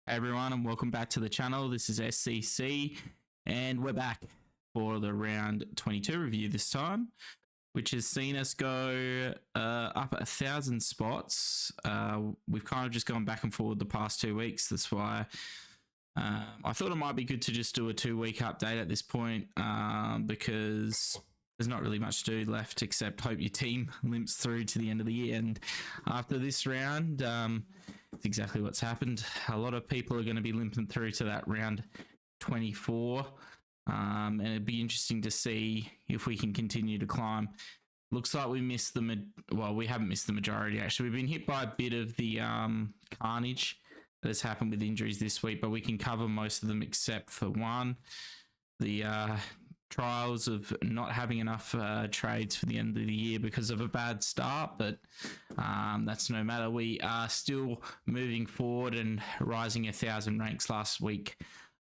Hey everyone, and welcome back to the channel. This is SCC, and we're back for the round 22 review this time, which has seen us go up 1,000 spots. We've kind of just gone back and forward the past 2 weeks. That's why I thought it might be good to just do a 2-week update at this point because there's not really much to do left except hope your team limps through to the end of the year. And after this round, it's exactly what's happened. A lot of people are going to be limping through to that round 24. And it'd be interesting to see if we can continue to climb. Looks like we missed we haven't missed the majority actually. We've been hit by a bit of the carnage that has happened with injuries this week, but we can cover most of them except for one. The trials of not having enough trades for the end of the year because of a bad start, but that's no matter. We are still moving forward and rising 1,000 ranks last week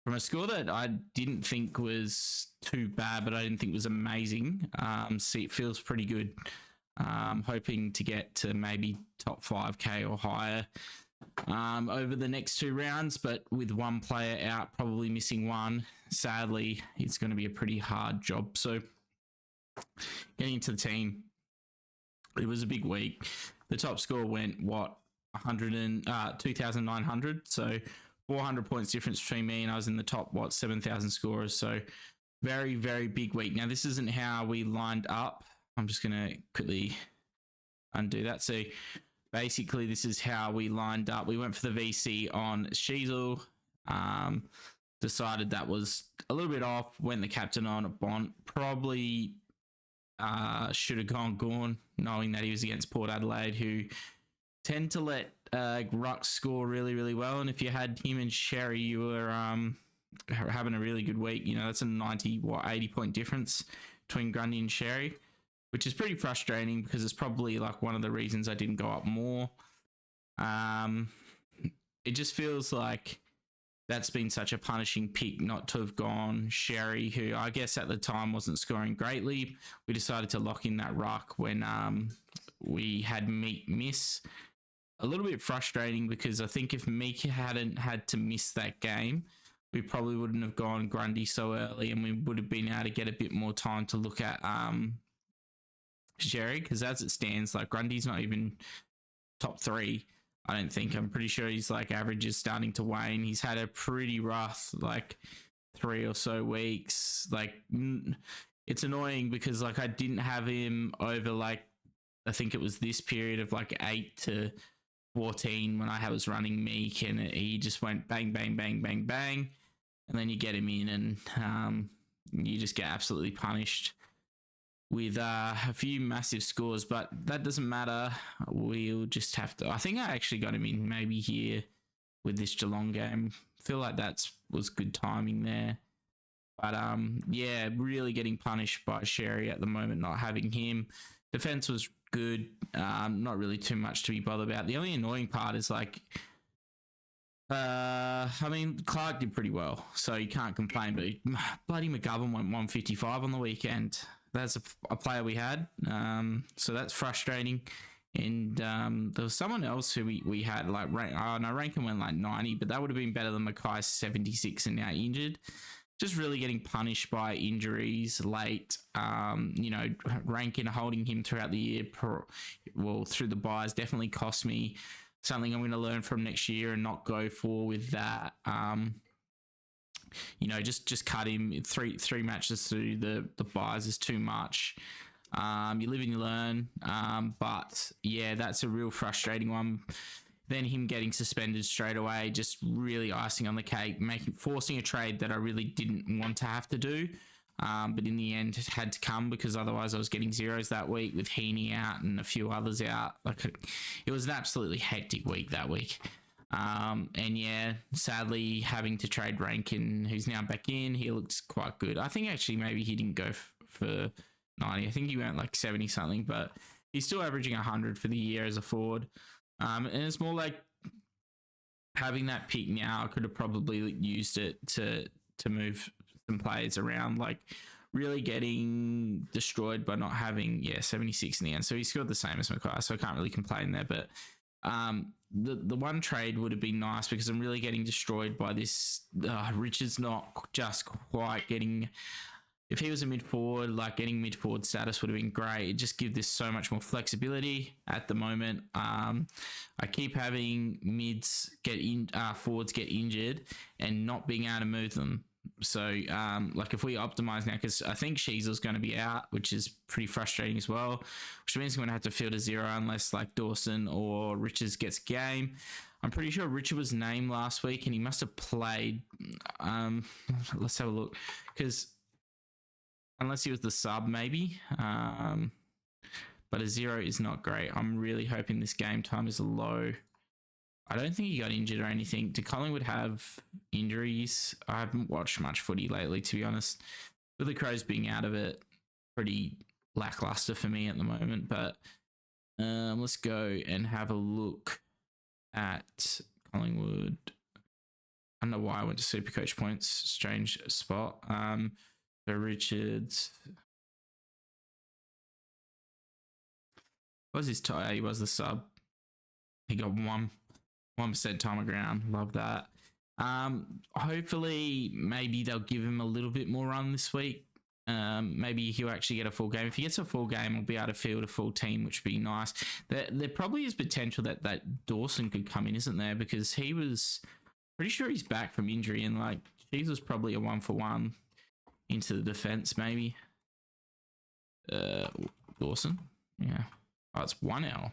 from a score that I didn't think was too bad, but I didn't think was amazing. See, it feels pretty good. Hoping to get to maybe top 5k or higher over the next 2 rounds, but with one player out, probably missing one, sadly, it's going to be a pretty hard job. So getting into the team, it was a big week. The top score went 2,900, so 400 points difference between me, and I was in the top 7,000 scorers. So very, very big week. Now this isn't how we lined up. I'm just going to quickly undo that. So basically, this is how we lined up. We went for the VC on Sheasel. Decided that was a little bit off. Went the captain on Bont. Probably should have gone Gorn, knowing that he was against Port Adelaide, who tend to let Ruck score really, really well. And if you had him and Sherry, you were having a really good week. You know, that's a 80 point difference between Grundy and Sherry, which is pretty frustrating because it's probably like one of the reasons I didn't go up more. It just feels like that's been such a punishing pick not to have gone Sherry, who I guess at the time wasn't scoring greatly. We decided to lock in that ruck when we had Meek miss. A little bit frustrating because I think if Meek hadn't had to miss that game, we probably wouldn't have gone Grundy so early, and we would have been able to get a bit more time to look at Sherry, because as it stands, like Grundy's not even top 3. I don't think. I'm pretty sure his like average is starting to wane. He's had a pretty rough like 3 or so weeks. Like it's annoying because like I didn't have him over like I think it was this period of like 8 to 14 when I was running Meek, and he just went bang, bang, bang, bang, bang, and then you get him in and you just get absolutely punished with a few massive scores, but that doesn't matter. We'll just have to. I think I actually got him in maybe here with this Geelong game. Feel like that was good timing there. But yeah, really getting punished by Sherry at the moment, not having him. Defense was good. Not really too much to be bothered about. The only annoying part is like, I mean, Clark did pretty well, so you can't complain. But bloody McGovern went 155 on the weekend. That's a player we had, so that's frustrating. And there was someone else who we had like Rankin went like 90, but that would have been better than Mackay's 76 and now injured. Just really getting punished by injuries late. You know, Rankin holding him throughout the year, through the buys, definitely cost me. Something I'm going to learn from next year and not go for with that. You know, just cut him. Three matches through the buys is too much. You live and you learn. But yeah, that's a real frustrating one. Then him getting suspended straight away, just really icing on the cake, forcing a trade that I really didn't want to have to do. But in the end, it had to come because otherwise I was getting zeros that week with Heaney out and a few others out. Like it was an absolutely hectic week that week. And yeah, sadly having to trade Rankin, who's now back in. He looks quite good. I think actually maybe he didn't go for 90. I think he went like 70 something, but he's still averaging 100 for the year as a forward. And it's more like having that pick now. I could have probably used it to move some players around, like really getting destroyed by not having 76 in the end. So he scored the same as Mackay, so I can't really complain there. But The one trade would have been nice because I'm really getting destroyed by this. Richard's not just quite getting. If he was a mid forward, like getting mid forward status would have been great. It just gives this so much more flexibility at the moment. I keep having forwards get injured and not being able to move them. So, like if we optimize now, because I think Sheezel's going to be out, which is pretty frustrating as well, which means we're going to have to field a 0 unless like Dawson or Richards gets a game. I'm pretty sure Richard was named last week and he must have played. Let's have a look, because unless he was the sub, maybe. But a 0 is not great. I'm really hoping this game time is low. I don't think he got injured or anything. Did Collingwood have injuries? I haven't watched much footy lately, to be honest. With the Crows being out of it, pretty lackluster for me at the moment. But let's go and have a look at Collingwood. I don't know why I went to Supercoach points. Strange spot. So Richards. What was his tie? He was the sub. He got 1% time of ground. Love that. Hopefully, maybe they'll give him a little bit more run this week. Maybe he'll actually get a full game. If he gets a full game, he'll be able to field a full team, which would be nice. There probably is potential that Dawson could come in, isn't there? Because he was pretty sure he's back from injury, and like he was probably a 1-for-1 into the defense, maybe. Dawson, yeah. Oh, it's 1L.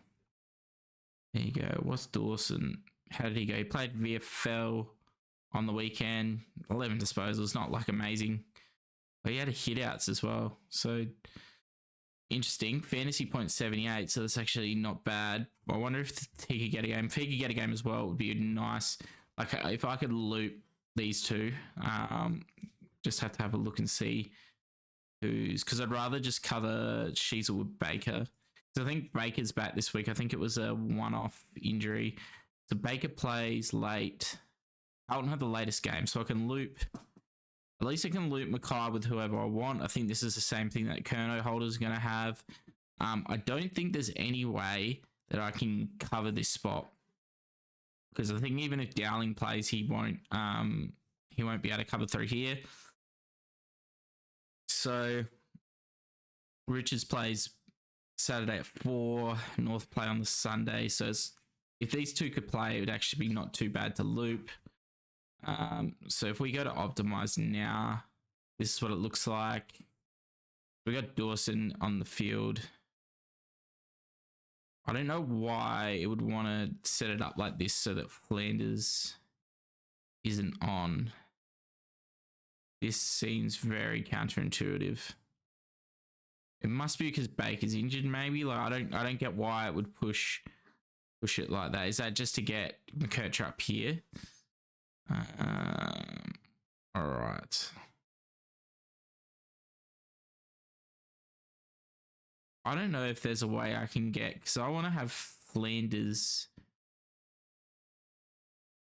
There you go. What's Dawson? How did he go? He played VFL on the weekend. 11 disposals, not like amazing. But he had a hit-outs as well. So, interesting. Fantasy point 78, so that's actually not bad. I wonder if he could get a game. If he could get a game as well, it would be nice. Like, if I could loop these two, just have to have a look and see who's... Because I'd rather just cover Sheezel with Baker. So I think Baker's back this week. I think it was a one-off injury. So Baker plays late. I don't have the latest game, so I can loop. At least I can loop Mackay with whoever I want. I think this is the same thing that Kerno Holder's going to have. I don't think there's any way that I can cover this spot, because I think even if Dowling plays, he won't be able to cover through here. So Richards plays Saturday at 4, North play on the Sunday. So if these two could play, it would actually be not too bad to loop. So if we go to optimize now, this is what it looks like. We got Dawson on the field. I don't know why it would want to set it up like this so that Flanders isn't on. This seems very counterintuitive. It must be because Baker's injured, maybe. Like I don't get why it would push it like that. Is that just to get McKercher up here? All right. I don't know if there's a way I can get, because I want to have Flanders.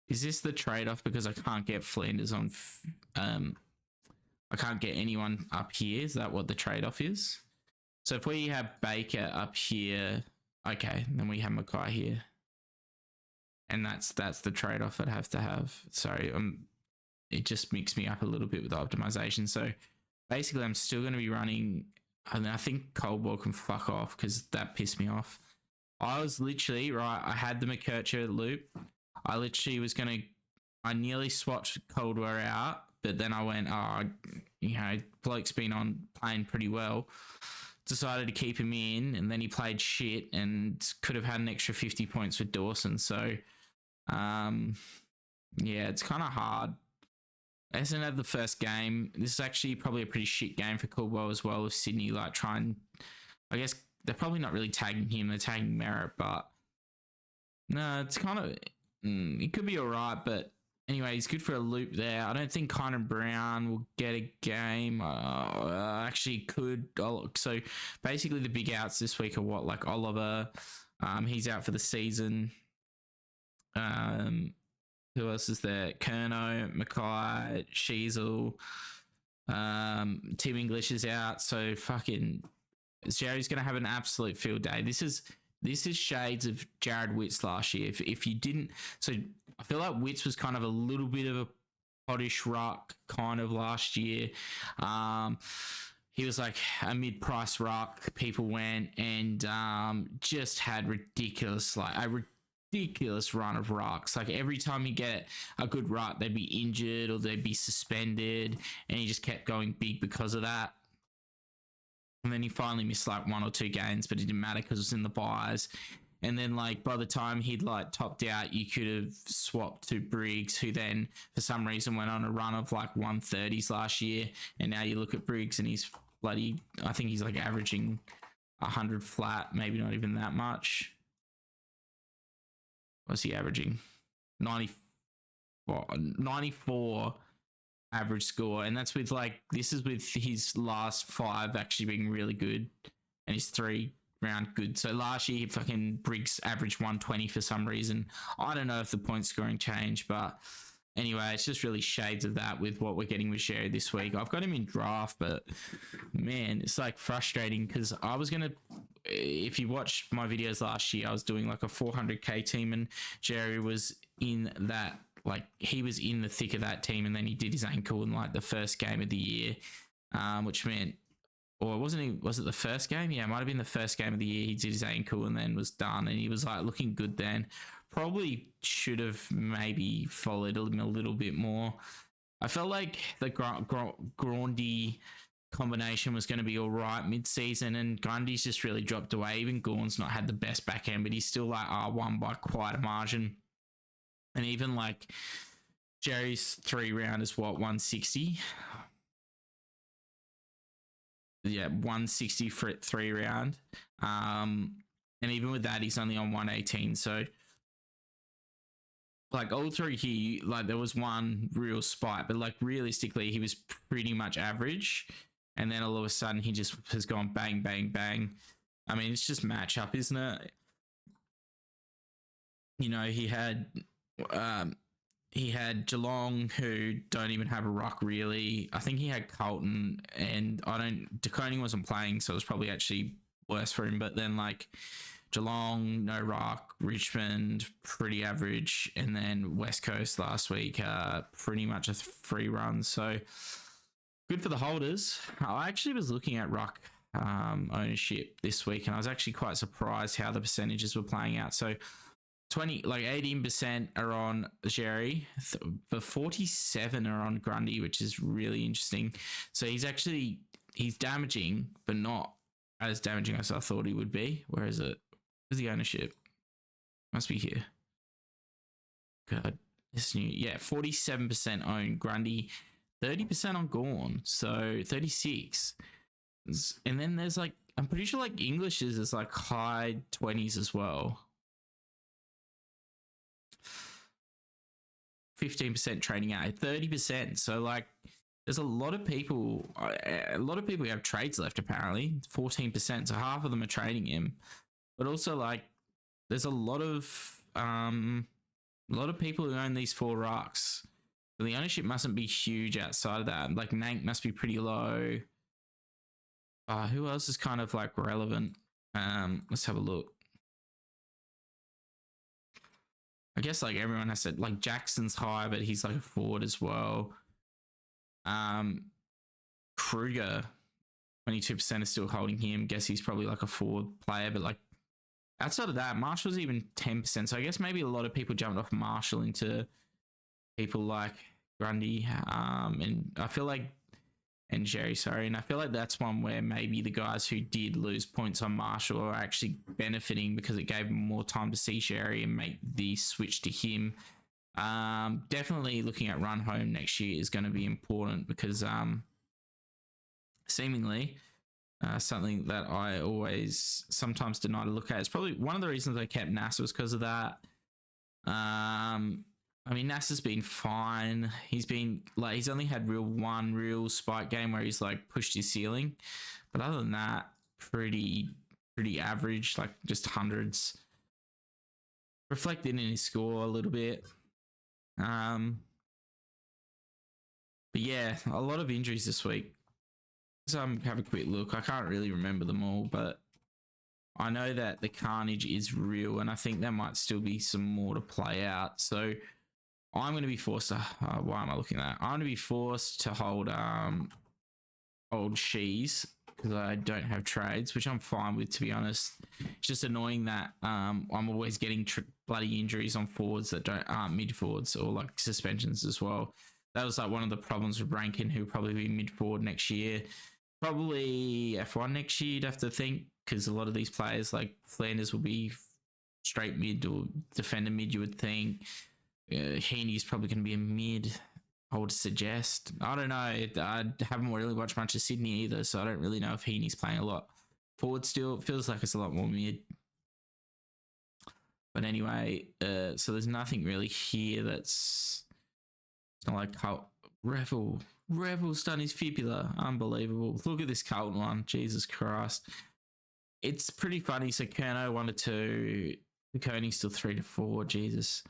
Is this the trade-off because I can't get Flanders on? I can't get anyone up here. Is that what the trade-off is? So if we have Baker up here, okay, then we have Mackay here. And that's the trade-off I'd have to have. Sorry, it just mixed me up a little bit with the optimization. So basically I'm still going to be running, and I think Coldwell can fuck off because that pissed me off. I was literally, right, I had the McKercher loop. I literally was going to, I nearly swapped Coldwell out, but then I went, bloke's been playing pretty well. Decided to keep him in, and then he played shit and could have had an extra 50 points with Dawson. So, yeah, it's kind of hard. Hasn't had the first game. This is actually probably a pretty shit game for Coldwell as well, with Sydney I guess they're probably not really tagging him, they're tagging Merritt, but no, it's kind of, it could be all right, but anyway, he's good for a loop there. I don't think Kynan Brown will get a game. Actually could. So basically the big outs this week are what? Like Oliver, he's out for the season. Who else is there? Kerno, Mackay, Sheezel. Tim English is out. So fucking Jerry's going to have an absolute field day. This is this is shades of Jared Witts last year. If you didn't, so I feel like Witts was kind of a little bit of a pottish ruck kind of last year. He was like a mid-price ruck. People went and just had ridiculous run of rucks. Like every time he get a good ruck, they'd be injured or they'd be suspended, and he just kept going big because of that. And then he finally missed like 1 or 2 games, but it didn't matter because it was in the buys. And then like by the time he'd like topped out, you could have swapped to Briggs, who then for some reason went on a run of like 130s last year. And now you look at Briggs and he's I think he's like averaging 100 flat, maybe not even that much. What's he averaging? 94 average score. And that's with this is with his last 5 actually being really good and his 3 round good. So last year, fucking Briggs averaged 120 for some reason. I don't know if the point scoring changed, but anyway, it's just really shades of that with what we're getting with Sherry this week. I've got him in draft, but man, it's like frustrating because I was going to, if you watched my videos last year, I was doing like a 400k team and Jerry was in that, like he was in the thick of that team, and then he did his ankle in like the first game of the year, which meant, or was it the first game? Yeah, it might have been the first game of the year. He did his ankle and then was done, and he was like looking good then. Probably should have maybe followed him a little bit more. I felt like the Grundy combination was going to be all right mid-season, and Grundy's just really dropped away. Even Gawn's not had the best back end, but he's still like R1 by quite a margin. And even like Jerry's 3 round is what, 160? Yeah, 160 for 3 round. And even with that, he's only on 118. So like all through here, like there was one real spike, but like realistically, he was pretty much average. And then all of a sudden, he just has gone bang, bang, bang. I mean, it's just matchup, isn't it? You know, he had Geelong, who don't even have a ruck really. I think he had Carlton, and DeConing wasn't playing, so it was probably actually worse for him. But then like Geelong, no ruck, Richmond, pretty average, and then West Coast last week, pretty much a free run. So good for the holders. I actually was looking at ruck ownership this week, and I was actually quite surprised how the percentages were playing out. So 18% are on Jerry, but 47 are on Grundy, which is really interesting. So he's damaging, but not as damaging as I thought he would be. Where is it? Where's the ownership? Must be here. God, this new. Yeah, 47% own Grundy, 30% on Gawn, so 36. And then there's like, I'm pretty sure like English's is like high 20s as well. 15% trading out, 30%. So like there's a lot of people who have trades left apparently, 14%. So half of them are trading him. But also like there's a lot of people who own these 4 rucks. So the ownership mustn't be huge outside of that. Like Nank must be pretty low. Who else is kind of like relevant? Let's have a look. I guess like everyone has to, like Jackson's high, but he's like a forward as well. Kruger, 22% is still holding him. Guess he's probably like a forward player, but like outside of that, Marshall's even 10%. So I guess maybe a lot of people jumped off Marshall into people like Grundy. And I feel like, and Jerry, sorry. And I feel like that's one where maybe the guys who did lose points on Marshall are actually benefiting because it gave them more time to see Jerry and make the switch to him. Definitely looking at run home next year is going to be important because seemingly something that I always sometimes deny to look at. It's probably one of the reasons I kept NASA was because of that. I mean, NASA's been fine. He's only had one real spike game where he's like pushed his ceiling. But other than that, pretty average, like just hundreds. Reflected in his score a little bit. But yeah, a lot of injuries this week. So have a quick look. I can't really remember them all, but I know that the carnage is real, and I think there might still be some more to play out. So I'm going to be forced to. Why am I looking at that? I'm going to be forced to hold old Shees because I don't have trades, which I'm fine with, to be honest. It's just annoying that I'm always getting bloody injuries on forwards that aren't mid forwards, or like suspensions as well. That was like one of the problems with Rankin, who'll probably be mid forward next year. Probably F1 next year, you'd have to think, because a lot of these players like Flanders will be straight mid or defender mid, you would think. Heaney's probably going to be a mid, I would suggest. I don't know. I haven't really watched much of Sydney either, so I don't really know if Heaney's playing a lot forward still. It feels like it's a lot more mid. But anyway, so there's nothing really here that's... It's not like Revel's done his fibula. Unbelievable. Look at this Carlton one. Jesus Christ. It's pretty funny. So Kerno 1-2. Coney's still 3-4. Jesus.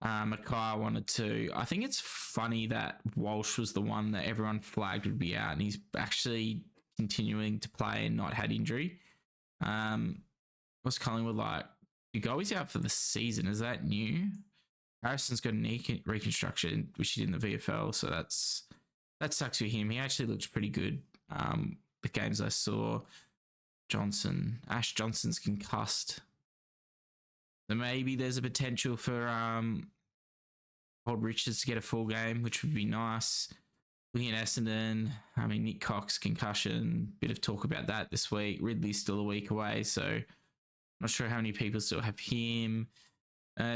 Mackay 1-2. I think it's funny that Walsh was the one that everyone flagged would be out, and he's actually continuing to play and not had injury. What's Collingwood like? Ugoi's out for the season. Is that new? Harrison's got a knee reconstruction, which he did in the VFL, so that sucks for him. He actually looks pretty good. The games I saw, Ash Johnson's concussed. So maybe there's a potential for old Richards to get a full game, which would be nice. Looking at Essendon, I mean, Nick Cox, concussion, bit of talk about that this week. Ridley's still a week away, so not sure how many people still have him.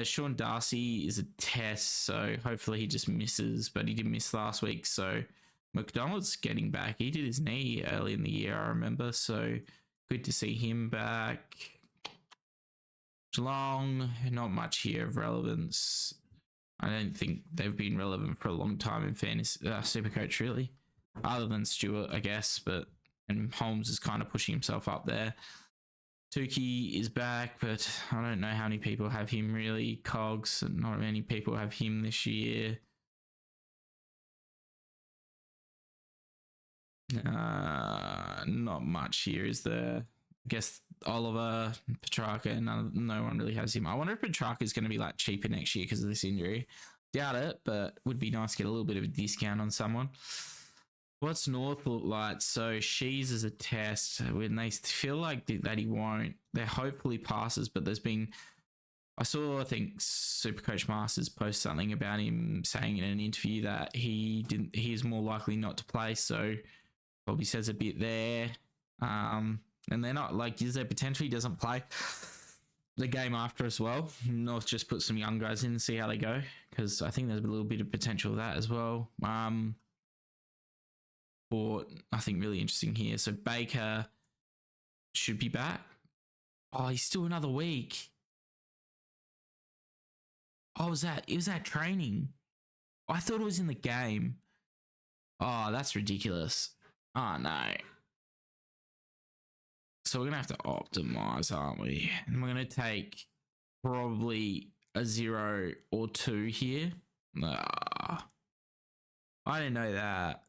Sean Darcy is a test, so hopefully he just misses, but he did miss last week. So McDonald's getting back. He did his knee early in the year, I remember, so good to see him back. Geelong, not much here of relevance. I don't think they've been relevant for a long time in fairness. Supercoach, really, other than Stewart, I guess, and Holmes is kind of pushing himself up there. Tukey is back, but I don't know how many people have him really. Cogs, not many people have him this year. Not much here, is there? I guess Oliver, Petrarca, no one really has him. I wonder if Petrarca is going to be like cheaper next year because of this injury. Doubt it, but would be nice to get a little bit of a discount on someone. What's North look like? So Shees is a test. When they feel like that he won't, they're hopefully passes, but there's been... I think Supercoach Masters post something about him saying in an interview that he is more likely not to play, so probably says a bit there. And they're not like, is there potentially doesn't play the game after as well. North just put some young guys in and see how they go, because I think there's a little bit of potential of that as well. Or nothing really interesting here. So Baker should be back. Oh, he's still another week. Oh, it was that training. I thought it was in the game. Oh, that's ridiculous. Oh, no. So we're going to have to optimize, aren't we? And we're going to take probably a 0 or 2 here. I didn't know that.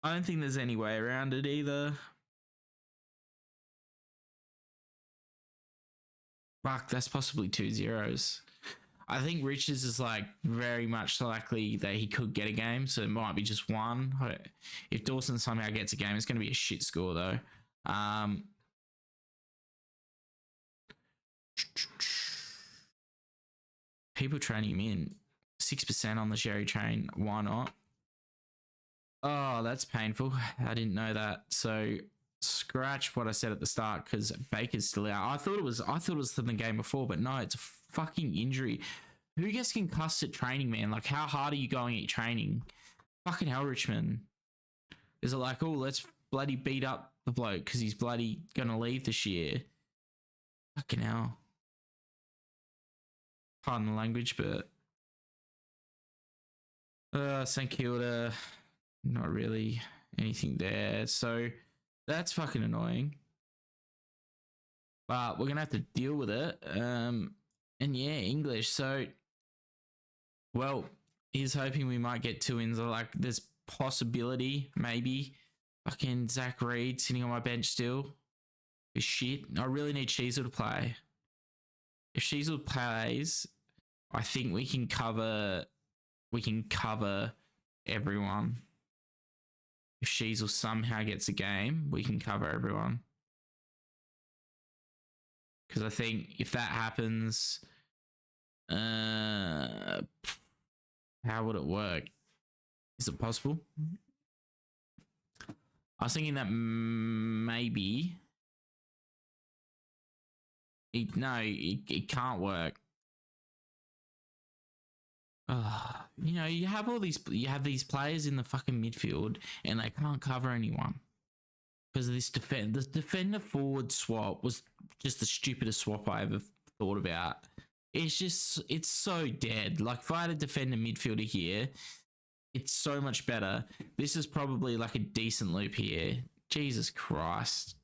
I don't think there's any way around it either. Fuck, that's possibly 2 zeros. I think Richards is like very much likely that he could get a game, so it might be just one. If Dawson somehow gets a game, it's going to be a shit score though. People training him in 6% on the Sherry train. Why not? Oh, that's painful. I didn't know that. So scratch what I said at the start because Baker's still out. I thought it was from the game before, but no, it's a fucking injury. Who gets concussed at training, man? Like, how hard are you going at training? Fucking hell, Richmond. Is it like, oh, let's bloody beat up the bloke because he's bloody gonna leave this year? Fucking hell. Pardon the language, but St Kilda, not really anything there. So that's fucking annoying. But we're going to have to deal with it. And yeah, English. So, well, he's hoping we might get 2 wins. Like, there's possibility, maybe. Fucking Zach Reed sitting on my bench still. Shit, I really need Sheasel to play. If Sheasel plays, I think we can cover everyone. If Sheasel somehow gets a game, we can cover everyone. Because I think if that happens, how would it work? Is it possible? I was thinking that maybe it can't work. You have these players in the fucking midfield and they can't cover anyone because of this the defender forward swap was just the stupidest swap I ever thought about. It's so dead. Like if I had a defender midfielder here, it's so much better. This is probably like a decent loop here. Jesus Christ.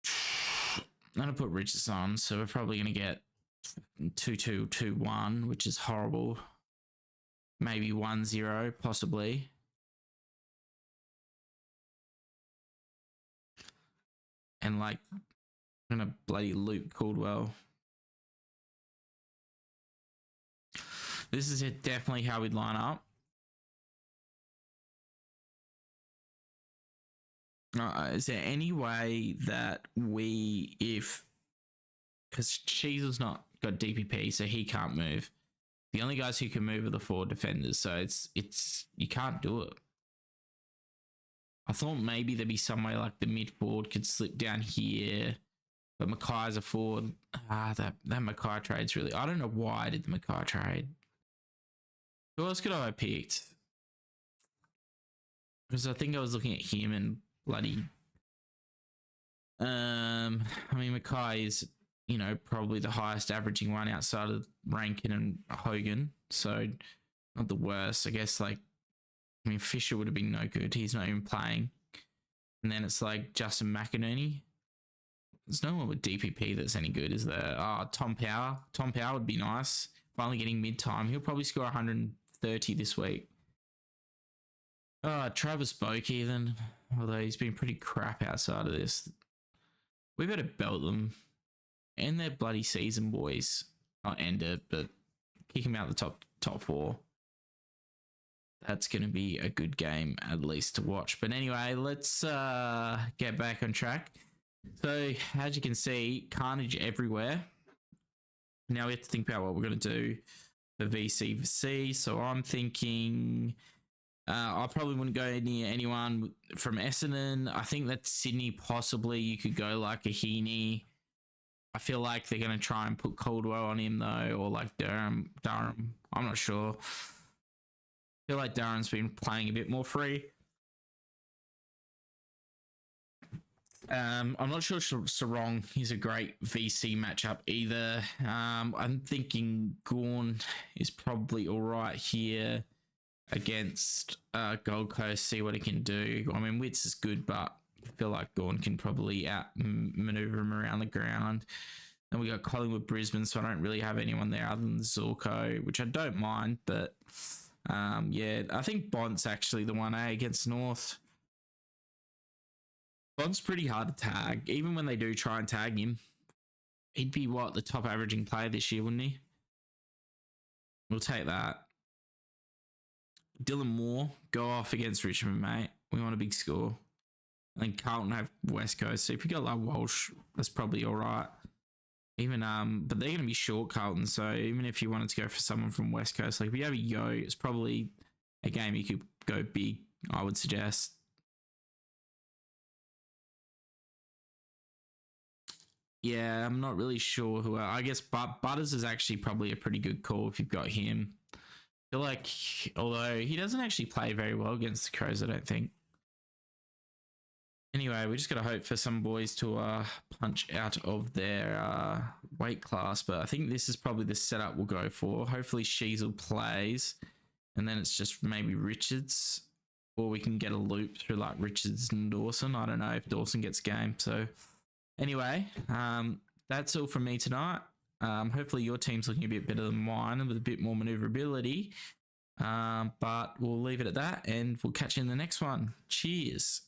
I'm gonna put Richards on, so we're probably gonna get 2-2-2-1, which is horrible. Maybe 1-0, possibly. And like, I'm gonna bloody loop Caldwell. This is definitely how we'd line up. Is there any way that because Sheasel's not got DPP, so he can't move. The only guys who can move are the forward defenders, so it's you can't do it. I thought maybe there'd be some way like the mid forward could slip down here, but Mackay's a forward. That Mackay trade's really. I don't know why I did the Mackay trade. Who else could I have picked? Because I think I was looking at him and bloody. I mean, Mackay is, probably the highest averaging one outside of Rankin and Hogan. So not the worst. I guess Fisher would have been no good. He's not even playing. And then it's like Justin McInerney. There's no one with DPP that's any good, is there? Tom Power. Tom Power would be nice. Finally getting mid-time. He'll probably score 130 this week. Travis Boak even. Although he's been pretty crap outside of this. We better belt them. End their bloody season, boys. Not end it, but kick them out the top four. That's going to be a good game, at least, to watch. But anyway, let's get back on track. So, as you can see, carnage everywhere. Now we have to think about what we're going to do for VC. So I'm thinking I probably wouldn't go near anyone from Essendon. I think that Sydney, possibly, you could go like a Heaney. I feel like they're going to try and put Caldwell on him, though, or like Durham. I'm not sure. I feel like Durham's been playing a bit more free. I'm not sure Sarong is a great VC matchup either. I'm thinking Gawn is probably all right here against Gold Coast, see what he can do. I mean, Witts is good, but I feel like Gawn can probably outmaneuver him around the ground. Then we got Collingwood Brisbane, so I don't really have anyone there other than Zorko, which I don't mind, but I think Bont's actually the one against North. Bond's pretty hard to tag. Even when they do try and tag him, he'd be the top averaging player this year, wouldn't he? We'll take that. Dylan Moore, go off against Richmond, mate. We want a big score. I think Carlton have West Coast, so if you got like Walsh, that's probably all right. Even but they're going to be short Carlton, so even if you wanted to go for someone from West Coast, like if you have a Yo, it's probably a game you could go big, I would suggest. Yeah, I'm not really sure who. I guess Butters is actually probably a pretty good call if you've got him. I feel like, although he doesn't actually play very well against the Crows, I don't think. Anyway, we just got to hope for some boys to punch out of their weight class. But I think this is probably the setup we'll go for. Hopefully Sheasel plays, and then it's just maybe Richards, or we can get a loop through like Richards and Dawson. I don't know if Dawson gets game, so. Anyway, that's all from me tonight. Hopefully your team's looking a bit better than mine and with a bit more maneuverability. But we'll leave it at that and we'll catch you in the next one. Cheers.